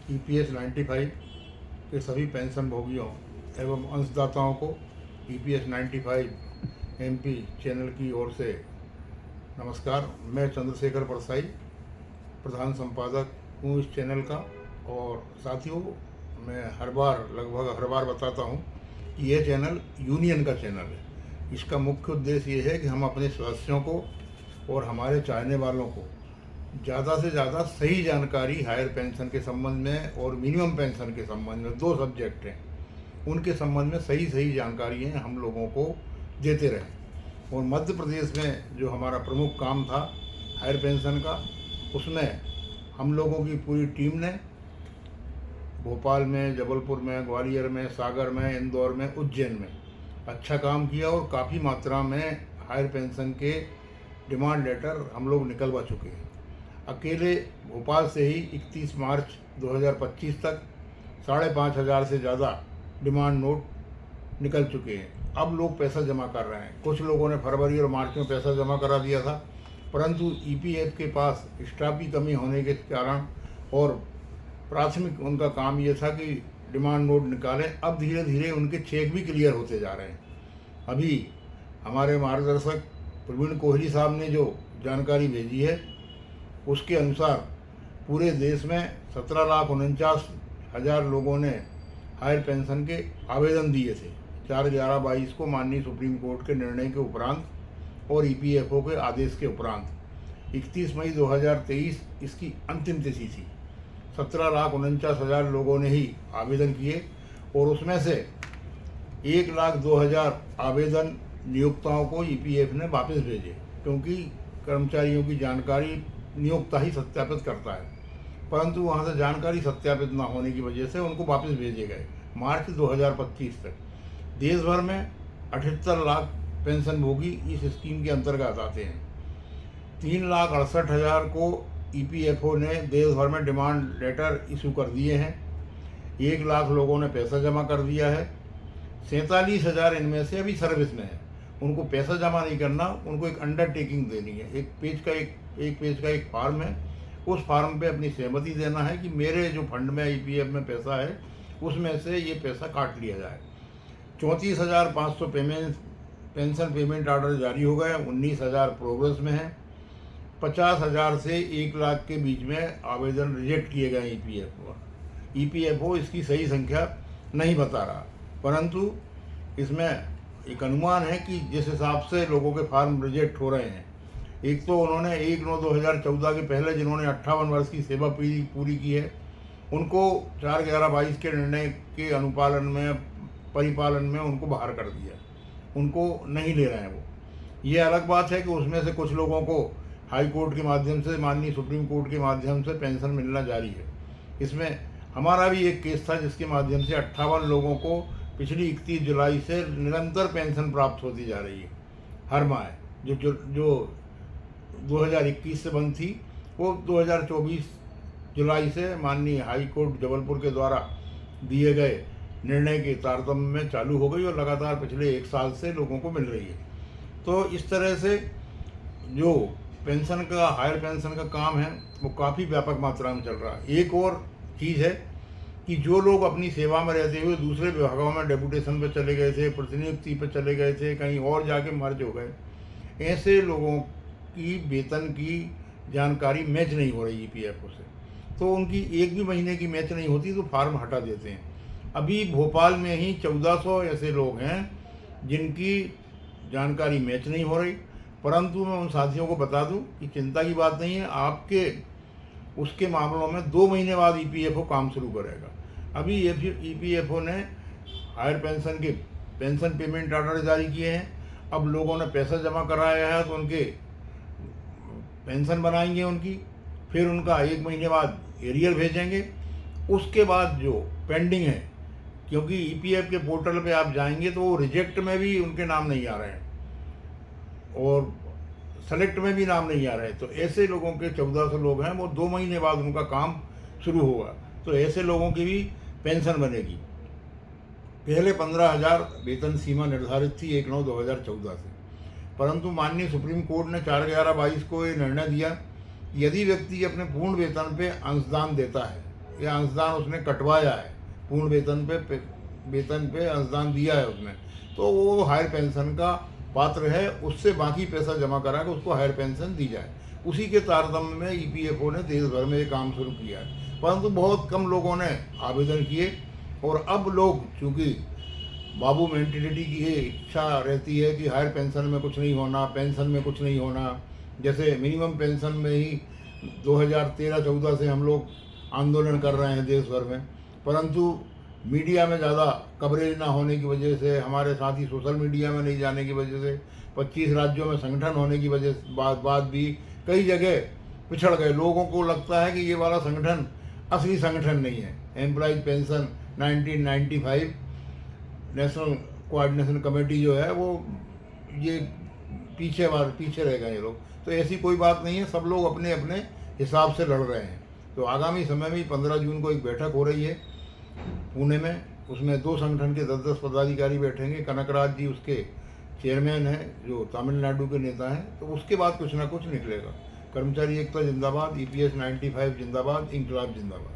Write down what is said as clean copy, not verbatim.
EPS 95 के सभी pension भोगियों एवं अंशदाताओं को EPS 95 MP चैनल की ओर से नमस्कार। मैं चंद्रशेखर परसाई प्रधान संपादक हूँ इस चैनल का। और साथियों, मैं लगभग हर बार बताता हूँ कि यह चैनल यूनियन का चैनल है। इसका मुख्य उद्देश्य ये है कि हम अपने सदस्यों को और हमारे चाहने वालों को ज़्यादा से ज़्यादा सही जानकारी हायर पेंशन के संबंध में और मिनिमम पेंशन के संबंध में, दो सब्जेक्ट हैं, उनके संबंध में सही जानकारियाँ हम लोगों को देते रहें। और मध्य प्रदेश में जो हमारा प्रमुख काम था हायर पेंशन का, उसमें हम लोगों की पूरी टीम ने भोपाल में, जबलपुर में, ग्वालियर में, सागर में, इंदौर में, उज्जैन में अच्छा काम किया और काफ़ी मात्रा में हायर पेंशन के डिमांड लेटर हम लोग निकलवा चुके हैं। अकेले भोपाल से ही 31 मार्च 2025 तक 5,500 से ज़्यादा डिमांड नोट निकल चुके हैं। अब लोग पैसा जमा कर रहे हैं। कुछ लोगों ने फरवरी और मार्च में पैसा जमा करा दिया था, परंतु EPF के पास स्टाफ की कमी होने के कारण और प्राथमिक उनका काम ये था कि डिमांड नोट निकालें। अब धीरे धीरे उनके चेक भी क्लियर होते जा रहे हैं। अभी हमारे मार्गदर्शक प्रवीण कोहली साहब ने जो जानकारी भेजी है, उसके अनुसार पूरे देश में 17,49,000 लोगों ने हायर पेंशन के आवेदन दिए थे 4/11/22 को माननीय सुप्रीम कोर्ट के निर्णय के उपरांत और EPFO के आदेश के उपरांत। 31 मई 2023 इसकी अंतिम तिथि थी। 17,49,000 लोगों ने ही आवेदन किए और उसमें से 1,02,000 आवेदन नियोक्ताओं को EPF ने वापस भेजे, क्योंकि कर्मचारियों की जानकारी नियोक्ता ही सत्यापित करता है, परंतु वहाँ से जानकारी सत्यापित न होने की वजह से उनको वापस भेजे गए। मार्च 2025 तक देश भर में 78 लाख पेंशन भोगी इस स्कीम के अंतर्गत आते हैं। 3,68,000 को EPFO ने देश भर में डिमांड लेटर इशू कर दिए हैं। 1 लाख लोगों ने पैसा जमा कर दिया है। 47,000 इनमें से अभी सर्विस में है। उनको पैसा जमा नहीं करना, उनको एक अंडरटेकिंग देनी है। एक पेज का एक फार्म है, उस फार्म पे अपनी सहमति देना है कि मेरे जो फंड में EPF में पैसा है उसमें से ये पैसा काट लिया जाए। 34,500 पेंशन पेमेंट ऑर्डर जारी हो गए, 19,000 प्रोग्रेस में है। 50,000 से 1 लाख के बीच में आवेदन रिजेक्ट किए गए EPFO इसकी सही संख्या नहीं बता रहा, परंतु इसमें एक अनुमान है कि जिस हिसाब से लोगों के फार्म रिजेक्ट हो रहे हैं, एक तो उन्होंने 1/9/2014 के पहले जिन्होंने 58 वर्ष की सेवा पूरी की है, उनको 4/11/22 के निर्णय के परिपालन में उनको बाहर कर दिया, उनको नहीं ले रहे हैं वो। ये अलग बात है कि उसमें से कुछ लोगों को हाई कोर्ट के माध्यम से, माननीय सुप्रीम कोर्ट के माध्यम से पेंशन मिलना जारी है। इसमें हमारा भी एक केस था जिसके माध्यम से 58 लोगों को पिछली 31 जुलाई से निरंतर पेंशन प्राप्त होती जा रही है हर माह। जो 2021 से बंद थी, वो 2024 जुलाई से माननीय हाई कोर्ट जबलपुर के द्वारा दिए गए निर्णय के तारतम्य में चालू हो गई और लगातार पिछले 1 साल से लोगों को मिल रही है। तो इस तरह से जो पेंशन का, हायर पेंशन का काम है, वो काफ़ी व्यापक मात्रा में चल रहा है। एक और चीज़ है कि जो लोग अपनी सेवा में रहते हुए दूसरे विभागों में डेपुटेशन पर चले गए थे, प्रतिनियुक्ति पर चले गए थे, कहीं और जाके मर्ज हो गए, ऐसे लोगों की वेतन की जानकारी मैच नहीं हो रही EPFO से, तो उनकी एक भी महीने की मैच नहीं होती तो फार्म हटा देते हैं। अभी भोपाल में ही 1400 ऐसे लोग हैं जिनकी जानकारी मैच नहीं हो रही, परंतु मैं उन साथियों को बता दूं कि चिंता की बात नहीं है। आपके उसके मामलों में 2 महीने बाद EPFO काम शुरू करेगा। अभी EPFO ने हायर पेंशन के पेंशन पेमेंट ऑर्डर जारी किए हैं। अब लोगों ने पैसा जमा कराया है तो उनके पेंशन बनाएंगे उनकी, फिर उनका 1 महीने बाद एरियर भेजेंगे। उसके बाद जो पेंडिंग है, क्योंकि EPF के पोर्टल पे आप जाएंगे तो वो रिजेक्ट में भी उनके नाम नहीं आ रहे हैं और सेलेक्ट में भी नाम नहीं आ रहे हैं, तो ऐसे लोगों के 1400 लोग हैं, वो 2 महीने बाद उनका काम शुरू होगा, तो ऐसे लोगों की भी पेंशन बनेगी। पहले 15,000 वेतन सीमा निर्धारित थी 1/9/2014 से, परंतु माननीय सुप्रीम कोर्ट ने 4/11/22 को ये निर्णय दिया, यदि व्यक्ति अपने पूर्ण वेतन पे अंशदान देता है, या अंशदान उसने कटवाया है, पूर्ण वेतन पे अंशदान दिया है उसने, तो वो हायर पेंशन का पात्र है, उससे बाकी पैसा जमा करा के उसको हायर पेंशन दी जाए। उसी के तारतम्य में ईपीएफओ ने देश भर में ये काम शुरू किया है, परंतु बहुत कम लोगों ने आवेदन किए। और अब लोग चूँकि बाबू मेंटेलिटी की ये इच्छा रहती है कि हायर पेंशन में कुछ नहीं होना, पेंशन में कुछ नहीं होना, जैसे मिनिमम पेंशन में ही 2013-14 से हम लोग आंदोलन कर रहे हैं देश भर में, परंतु मीडिया में ज़्यादा कवरेज ना होने की वजह से, हमारे साथ ही सोशल मीडिया में नहीं जाने की वजह से, 25 राज्यों में संगठन होने की वजह बाद भी कई जगह पिछड़ गए। लोगों को लगता है कि ये वाला संगठन असली संगठन नहीं है। Employees pension 1995 national coordination committee जो है वो ये पीछे रह गए ये लोग। तो ऐसी कोई बात नहीं है, सब लोग अपने अपने हिसाब से लड़ रहे हैं। तो आगामी समय में 15 जून को एक बैठक हो रही है पुणे में, उसमें 2 संगठन के 10-10 पदाधिकारी बैठेंगे। कनकराज जी उसके चेयरमैन हैं जो तमिलनाडु के नेता हैं। तो उसके बाद कुछ ना कुछ निकलेगा। कर्मचारी एकता जिंदाबाद, ईपीएस 95 जिंदाबाद, इंकलाब जिंदाबाद।